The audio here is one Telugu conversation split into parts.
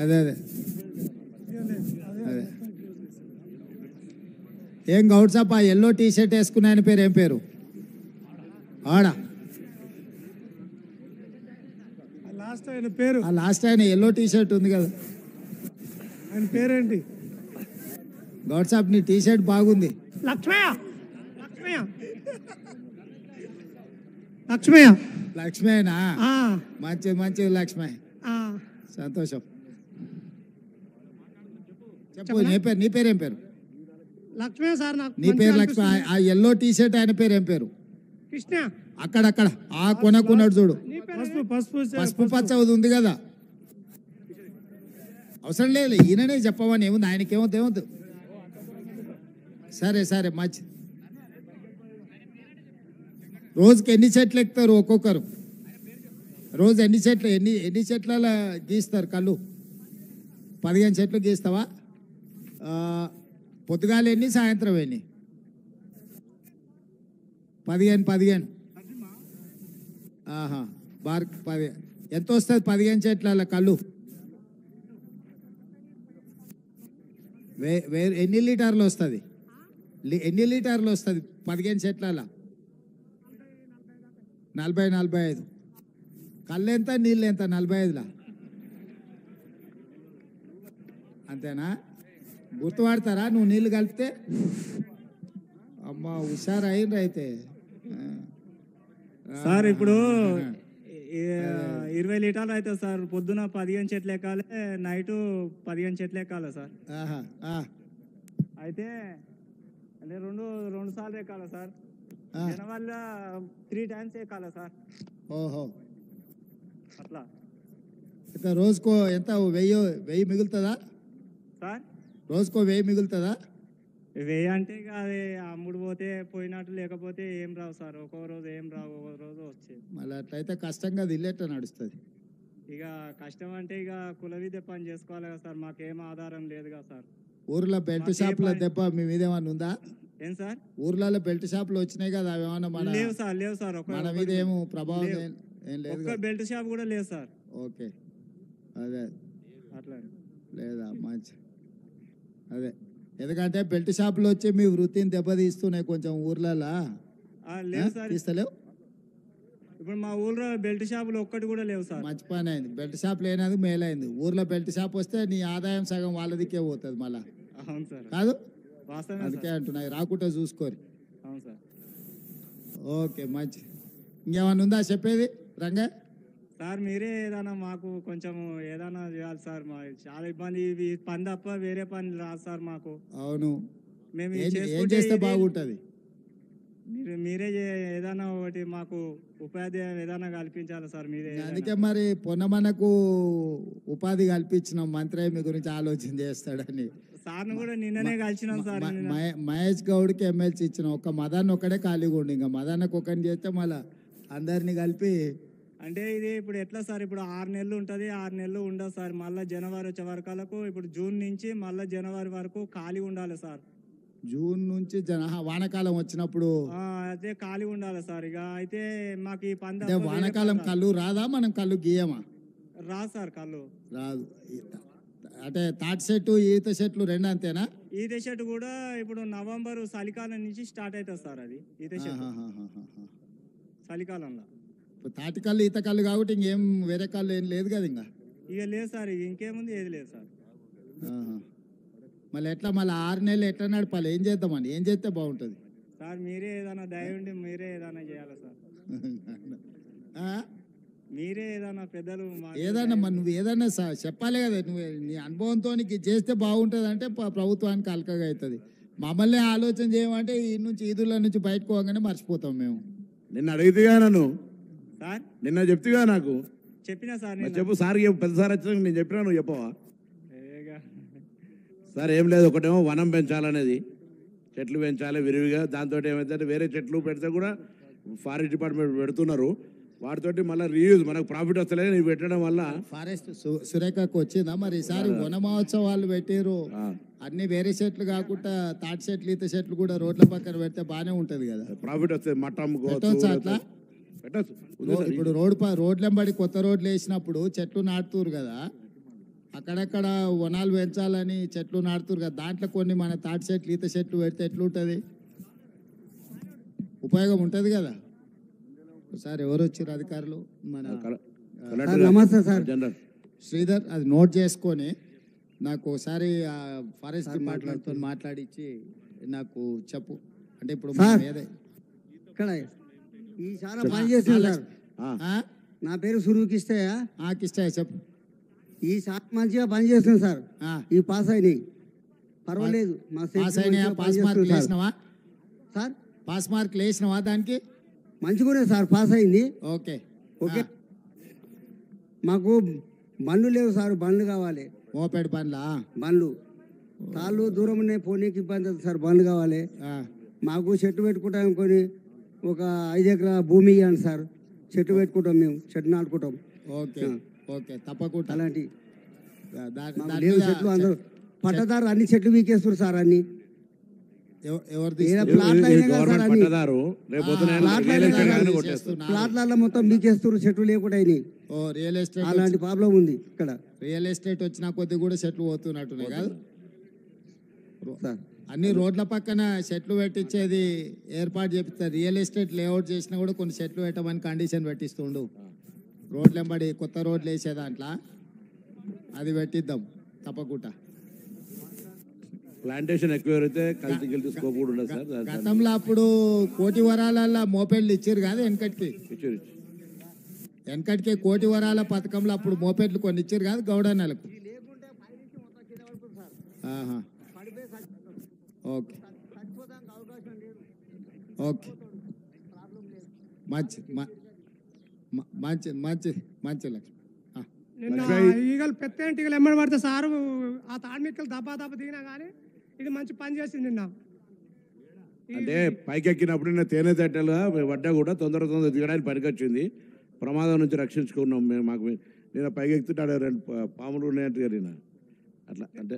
అదే అదే అదే ఏం గౌడ్సప్ప ఎల్లో టీ షర్ట్ వేసుకున్న ఆయన పేరు ఏం పేరు? ఆడా లాస్ట్ ఆయన ఎల్లో టీ షర్ట్ ఉంది కదా, ఆయన పేరేంటి? గౌడ్సప్ నీ టీ షర్ట్ బాగుంది. లక్ష్మయ్య లక్ష్మయ్య లక్ష్మయ్య లక్ష్మేనా? మంచిది మంచిది లక్ష్మయ్య, సంతోషం. చెప్పు నీ పేరు ఏం పేరు? లక్ష్మయ్య సార్. నీ పేరు లక్ష్మి. ఆ ఎల్లో టీ షర్ట్ ఆయన పేరు ఏం పేరు? కృష్ణ. అక్కడక్కడ ఆ కొనకున్నాడు చూడు, పసుపు పచ్చ ఉంది కదా. అవసరం లేదు, ఈయననే చెప్పమని ఏముంది, ఆయనకేమవుతుంది ఏమవుతుంది. సరే సరే మంచి. రోజుకి ఎన్ని చెట్లు ఎక్కుతారు ఒక్కొక్కరు? రోజు ఎన్ని చెట్లు ఎన్ని చెట్ల గీస్తారు కళ్ళు? 15 చెట్లు గీస్తావా? పొద్దుగాలు ఎన్ని, సాయంత్రం ఎన్ని? 15. ఆహా, బార్ 10. ఎంత వస్తుంది 15 చెట్ల కళ్ళు? ఎన్ని లీటర్లు వస్తుంది? ఎన్ని లీటర్లు వస్తుంది 15 చెట్ల? 40-45. కళ్ళు ఎంత, నీళ్ళు ఎంత? 45లా? అంతేనా? గుర్తుపడతారా నువ్వు నీళ్ళు కలిపితే? అమ్మ హుషారు అయిండ్రు అయితే. సార్ ఇప్పుడు 20 లీటర్లు అవుతుంది సార్. పొద్దున 15 చెట్లు ఎక్కాలి, నైట్ 15 చెట్లు ఎక్కాలి సార్. అయితే అంటే రెండు సార్లు ఎక్కాలి సార్. వల్ల 3 టైమ్స్ ఎక్కాలి సార్. ఓహో, అట్లా. రోజుకో ఎంత? 1000 మిగులుతుందా సార్? రోజుకో 1000 మిగులుతుందా? 1000 అంటే ఇక అది అమ్ముడు పోతే పోయినట్టు, లేకపోతే ఏం రావు సార్. ఒక్కో రోజు ఏం రావు, ఒక్కో రోజు వచ్చేది. మళ్ళీ అట్లయితే కష్టంగా ఇల్లేట నడుస్తుంది. ఇక కష్టం అంటే ఇక కుల విద్య పని చేసుకోవాలి కదా సార్. మాకేం ఆధారం లేదు కదా సార్. ఊర్లో బెల్ట్ షాపుల దెబ్బ మీ మీద ఏమన్నా ఉందా? ఏం సార్? ఊర్లలో బెల్ట్ షాపులు వచ్చినాయి కదా, అవి ఏమన్నా? లేవు సార్, లేవు సార్. మన మీద ఏమో ప్రభావం ఏం లేదు. ఒక్క బెల్ట్ షాప్ కూడా లేదు సార్. ఓకే, అదే అట్లా లేదా? మంచి. అదే, ఎందుకంటే బెల్ట్ షాపులు వచ్చి మీ వృత్తిని దెబ్బతీస్తున్నాయి కొంచెం ఊర్లలో. లేవు సార్, తీస్తలేవు. ఇప్పుడు మా ఊర్లో బెల్ట్ షాపులు ఒక్కటి కూడా లేవు సార్. మంచి పని అయింది, బెల్ట్ షాప్ లేనది మేలైంది. ఊర్లో బెల్ట్ షాప్ వస్తే నీ ఆదాయం సగం వాళ్ళదికే పోతుంది మళ్ళా. అవును సార్, కాదు? వాస్తవమే. అందుకే అంటున్నాయి, రాకుండా చూసుకోరు. అవును సార్. ఓకే, మంచి. ఇంకేమన్నా ఉందా చెప్పేది రంగా? సార్ మీరే ఏదైనా మాకు కొంచెం ఏదైనా చేయాలి సార్. మా చాలా ఇబ్బంది, ఇవి పని తప్ప వేరే పని రాదు సార్ మాకు. అవును, మేము ఏం చేస్తే బాగుంటుంది? మీరే ఏదైనా ఒకటి మాకు ఉపాధి ఏదైనా కల్పించాలి సార్ మీరే. అందుకే మరి పొన్నమనకు ఉపాధి కల్పించినాం, మంత్రి మీ గురించి ఆలోచన చేస్తాడని. సార్ను కూడా నిన్ననే కలిసినాం సార్. మహేష్ గౌడ్కి ఎమ్మెల్సీ ఇచ్చినాం. ఒక్క మదన్ ఒక్కడే ఖాళీగా ఉండి, ఇంకా మదన్నకు ఒకరిని చేస్తే మళ్ళీ అందరినీ కలిపి. అంటే ఇది ఇప్పుడు ఎట్లా సార్? ఇప్పుడు 6 నెలలు ఉంటుంది, 6 నెలలు ఉండదు సార్. మళ్ళీ జనవరి వచ్చే వరకు, ఇప్పుడు జూన్ నుంచి మళ్ళీ జనవరి వరకు ఖాళీ ఉండాలి సార్. జూన్ నుంచి వానాకాలం వచ్చినప్పుడు అదే ఖాళీ ఉండాలి సార్. ఇక అయితే మాకు ఈ పంద వానాకాలం కళ్ళు రాదా? మనం కళ్ళు గీయమా? రాదు సార్, కళ్ళు రాదు. అంటే తాటి చెట్టు ఈత చెట్లు రెండు అంతేనా? ఈత చెట్టు కూడా ఇప్పుడు నవంబర్ చలికాలం నుంచి స్టార్ట్ అవుతుంది సార్. అది ఈత చెట్టు చలికాలంలో. తాటి కళ్ళు ఈత కళ్ళు కాబట్టి ఇంకేం వేరే కళ్ళు ఏం లేదు కదా ఇంకా? ఇక లేదు సార్, ఇంకేముంది, ఏది లేదు సార్. మళ్ళీ ఎట్లా? మళ్ళీ 6 నెలలు ఎట్లా నడపాలి? ఏం చేద్దామని? ఏం చేస్తే బాగుంటుంది సార్? మీరే ఏదైనా దయ ఉండి మీరే ఏదైనా చేయాలి సార్. మీరే ఏదైనా పెద్దలు ఏదన్నా నువ్వు ఏదన్నా చెప్పాలి కదా. నువ్వు నీ అనుభవంతో చేస్తే బాగుంటుంది అంటే ప్రభుత్వానికి అలకగా అవుతుంది. మమ్మల్ని ఆలోచన చేయమంటే ఈ నుంచి ఈదుల నుంచి బయటకు పోగానే మర్చిపోతాం మేము. నిన్న అడిగితేగా నన్ను సార్, నిన్న చెప్తిగా నాకు చెప్పినా సార్. చెప్పు సార్, పెద్ద సార్ వచ్చినా నేను చెప్పినా, నువ్వు చెప్పవా? సార్ ఏం లేదు, ఒకటేమో వనం పెంచాలనేది, చెట్లు పెంచాలి విరివిగా. దాంతో ఏమైతే వేరే చెట్లు పెడితే కూడా ఫారెస్ట్ డిపార్ట్మెంట్ పెడుతున్నారు, వాటితోటి మళ్ళీ రీయూజ్ మనకు ప్రాఫిట్ వస్తలేదు. నీవు పెట్టడం వల్ల ఫారెస్ట్ సురేఖకు వచ్చిందా మరి? ఈసారి వన మహోత్సవాలు పెట్టారు, అన్ని వేరే చెట్లు కాకుండా తాటి చెట్లు ఈత చెట్లు కూడా రోడ్ల పక్కన పెడితే బాగానే ఉంటది కదా, ప్రాఫిట్ వస్తుంది. మట్టం అట్లా పెట్టచ్చు ఇప్పుడు రోడ్లెంబడి కొత్త రోడ్లు వేసినప్పుడు చెట్లు నాటుతురు కదా, అక్కడక్కడ వనాలు పెంచాలని చెట్లు నాటుతురు కదా, దాంట్లో కొన్ని మన తాటి చెట్లు ఈత చెట్లు పెడితే ఎట్లుంటుంది, ఉపయోగం ఉంటుంది కదా. ఒకసారి ఎవరు వచ్చారు అధికారులు, మన నమస్తే సార్. జనరల్ శ్రీధర్, అది నోట్ చేసుకొని నాకు ఒకసారి ఫారెస్ట్ డిపార్ట్మెంట్తో మాట్లాడించి నాకు చెప్పు. అంటే ఇప్పుడు సార్. మనం ఏదే ఇక్కడ ఈ చాలా పని చేస్తుంది సార్. నా పేరు సురుకిష్టయ్య. కిష్టయ్య చెప్పు. ఈ చాలా మంచిగా పని చేస్తుంది సార్. ఆ, ఈ పాస్ అయినాయి, పర్వాలేదు. మా పాస్ అయినాయా? పాస్ మార్కులు వేసినావా? సార్ పాస్ మార్కులు వేసినావా దానికి? మంచిగానే సార్, పాస్ అయింది. Okay okay. మాకు బండ్లు లేవు సార్, బండ్లు కావాలి. మోపెడ్ పనులా? బండ్లు తాళ్ళు దూరం ఉన్నాయి, పోనీకి ఇబ్బంది అవుతుంది సార్, బండ్లు కావాలి. మాకు చెట్టు పెట్టుకుంటాం, కొని ఒక 5 ఎకరాల భూమి ఇవ్వండి సార్. చెట్టు పెట్టుకుంటాం, మేము చెట్టు నాటుకుంటాం. ఓకే ఓకే తప్పకుండా. అలాంటి దాని లేవు మీద చెట్లు. అందరూ పట్టదారు అన్ని చెట్లు వీకేస్తారు సార్. అన్ని ఎవరు ప్లాట్లు అయినా కదా సార్, గవర్నమెంట్ అన్ని పట్టదారు రేపు పొద్దున ప్లాట్లు రియల్ ఎస్టేట్ కానీ కొట్టేస్తారు. చేస్తున్నారు? ప్లాట్లలో మొత్తం వీకేస్తారు, చెట్లు లేకుండా అయినాయి. ఓ రియల్ ఎస్టేట్ అలాంటి ప్రాబ్లం ఉంది ఇక్కడ రియల్ ఎస్టేట్ వచ్చిన కొద్ది కూడా చెట్లు పోతున్నట్టున్నాయి కాదు. సార్. అన్ని రోడ్ల పక్కన చెట్లు పెట్టించేది ఏర్పాటు చేపిస్తారు. రియల్ ఎస్టేట్ లేఅవుట్ చేసినా కూడా కొన్ని చెట్లు పెట్టమని కండిషన్ పెట్టిస్తుండు. రోడ్లెంబడి కొత్త రోడ్లు వేసే దాంట్లో అది పెట్టిద్దాం తప్పకుండా. ప్లాంటేషన్ ఎక్కువ అయితే కలిసి గెలిచి స్కోప్ కూడా ఉండదు సార్. గతంలో అప్పుడు కోటి వరాలల్లో మోపెడ్లు ఇచ్చారు కాదు వెనకటికి. వెనకటికి కోటి వరాల పథకంలో అప్పుడు మోపెడ్లు కొన్ని ఇచ్చారు కాదు గౌడన్నలకు. ఆహా. ఓకే ఓకే మంచి మంచి మంచి మంచి లక్ష్మి. నిన్న ఈగలు పెద్ద ఈగలు ఎమ్మడి పడితే సారు ఆ తాడ్మిక్కలు దబ్బా దిగినా కానీ ఇది మంచి పని చేసింది నిన్న. అంటే పైకి ఎక్కినప్పుడు నేను తేనె తట్టెలుగా పడ్డా కూడా తొందర దిగడానికి పనికొచ్చింది. ప్రమాదం నుంచి రక్షించుకున్నాం మేము. మాకు నేను పైకి ఎక్కుతుంటే 2 పాములు ఉన్నాయంటే నేను అట్లా. అంటే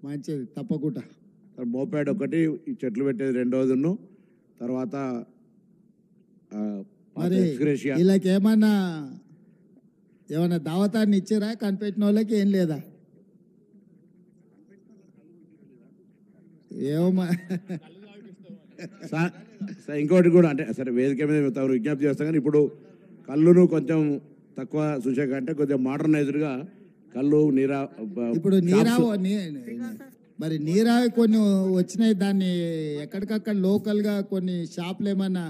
మంచిది తప్పకుండా. మోపాడ్ ఒకటి, ఈ చెట్లు పెట్టేది 2వది, తర్వాత మరి ఎక్స్గ్రేషియా. వీళ్ళకి ఏమన్నా దావతాన్ని ఇచ్చారా కనిపెట్టిన వాళ్ళకి? ఏం లేదా? ఏమో ఇంకోటి కూడా అంటే సరే వేదిక మీద తమరు విజ్ఞప్తి చేస్తాం కానీ ఇప్పుడు కళ్ళును కొంచెం తక్కువ చూసాక అంటే కొంచెం మోడర్నైజ్డ్గా కళ్ళు ఇప్పుడు మరి నీరావి కొన్ని వచ్చినాయి. దాన్ని ఎక్కడికక్కడ లోకల్గా కొన్ని షాపులు ఏమన్నా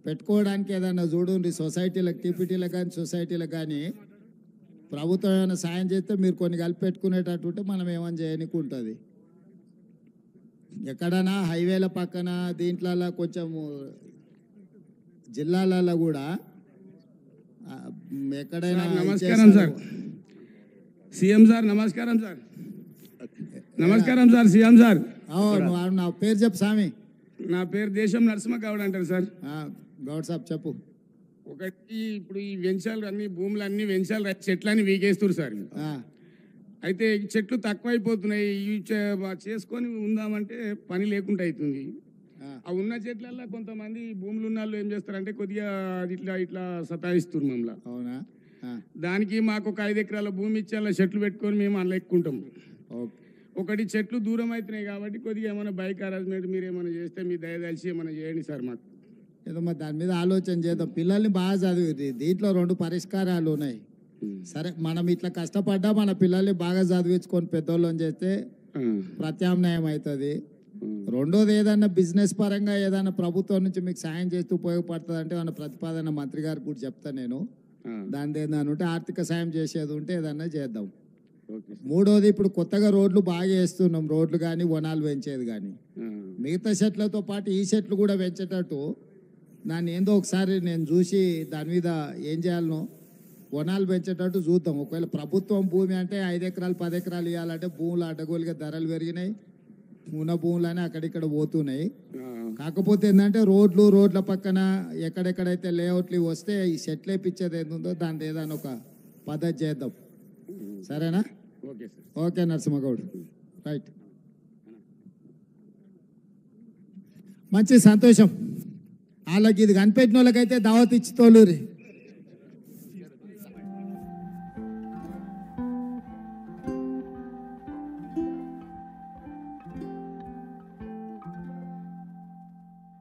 పెట్టుకోవడానికి ఏదన్నా చూడండి. సొసైటీలకు, టీపీటీలకు కానీ సొసైటీలకు కానీ ప్రభుత్వం ఏమైనా సాయం చేస్తే మీరు కొన్ని కలిపి పెట్టుకునేటట్టు ఉంటే మనం ఏమైనా చేయనికి ఉంటుంది. ఎక్కడైనా హైవేల పక్కన దీంట్లలో కొంచెం జిల్లాలలో కూడా ఎక్కడైనా. నమస్కారం సార్. సీఎం సార్ నమస్కారం సార్. నమస్కారం సార్ సీఎం సార్. నా పేరు చెప్పు స్వామి. నా పేరు దేశం నరసింహ గౌడ్ అంటారు సార్. గౌడ్ సాబ్ చెప్పు. ఒకటి ఇప్పుడు ఈ వెంచాలు అన్ని భూములు అన్ని వెంచాలు చెట్లన్నీ వీకేస్తారు సార్. అయితే ఈ చెట్లు తక్కువైపోతున్నాయి. ఇవి చేసుకొని ఉందామంటే పని లేకుండా అవుతుంది. ఆ ఉన్న చెట్లల్లో కొంతమంది భూములు ఉన్న వాళ్ళు ఏం చేస్తారంటే కొద్దిగా ఇట్లా సతాయిస్తారు మమ్మల్ని. అవునా? దానికి మాకు ఒక 5 ఎకరాల భూమి ఇచ్చి అలా చెట్లు పెట్టుకొని మేము అలా ఎక్కుంటాం. ఒకటి చెట్లు దూరం అవుతున్నాయి కాబట్టి కొద్దిగా ఏమైనా బైక్ అరేంజ్మెంట్ మీరు ఏమైనా చేస్తే మీ దయదలిసి ఏమైనా చేయండి సార్ మాకు. ఏదో మరి దాని మీద ఆలోచన చేద్దాం. పిల్లల్ని బాగా చదివి దీంట్లో 2 పరిష్కారాలు ఉన్నాయి. సరే మనం ఇట్లా కష్టపడ్డా మన పిల్లల్ని బాగా చదివించుకొని పెద్దోళ్ళని చేస్తే ప్రత్యామ్నాయం అవుతుంది. రెండోది ఏదన్నా బిజినెస్ పరంగా ఏదైనా ప్రభుత్వం నుంచి మీకు సాయం చేస్తూ ఉపయోగపడుతుంది అంటే మన ప్రతిపాదన మంత్రి గారికి కూడా చెప్తాను నేను. దాని ఏదైనా ఉంటే ఆర్థిక సాయం చేసేది ఉంటే ఏదన్నా చేద్దాం. మూడోది ఇప్పుడు కొత్తగా రోడ్లు బాగా వేస్తున్నాం. రోడ్లు కానీ వనాలు పెంచేది కానీ మిగతా చెట్లతో పాటు ఈ చెట్లు కూడా పెంచేటట్టు దాన్ని ఏందో ఒకసారి నేను చూసి దాని మీద ఏం చేయాలనో వనాలు పెంచేటట్టు చూద్దాం. ఒకవేళ ప్రభుత్వం భూమి అంటే 5 ఎకరాలు 10 ఎకరాలు ఇవ్వాలంటే భూములు అడ్డగోలుగా ధరలు పెరిగినాయి. ఉన్న భూములని అక్కడిక్కడ పోతున్నాయి. కాకపోతే ఏంటంటే రోడ్ల పక్కన ఎక్కడెక్కడైతే లేఅవుట్లు వస్తే ఈ సెట్లు వేయించేది ఏదుందో దాని ఏదైనా ఒక పద్ధతి చేద్దాం. సరేనా? ఓకే నరసింహగౌడ్. రైట్. మంచి సంతోషం. వాళ్ళకి ఇది కనిపెట్టిన వాళ్ళకైతే దావత్ ఇచ్చి తోలురి.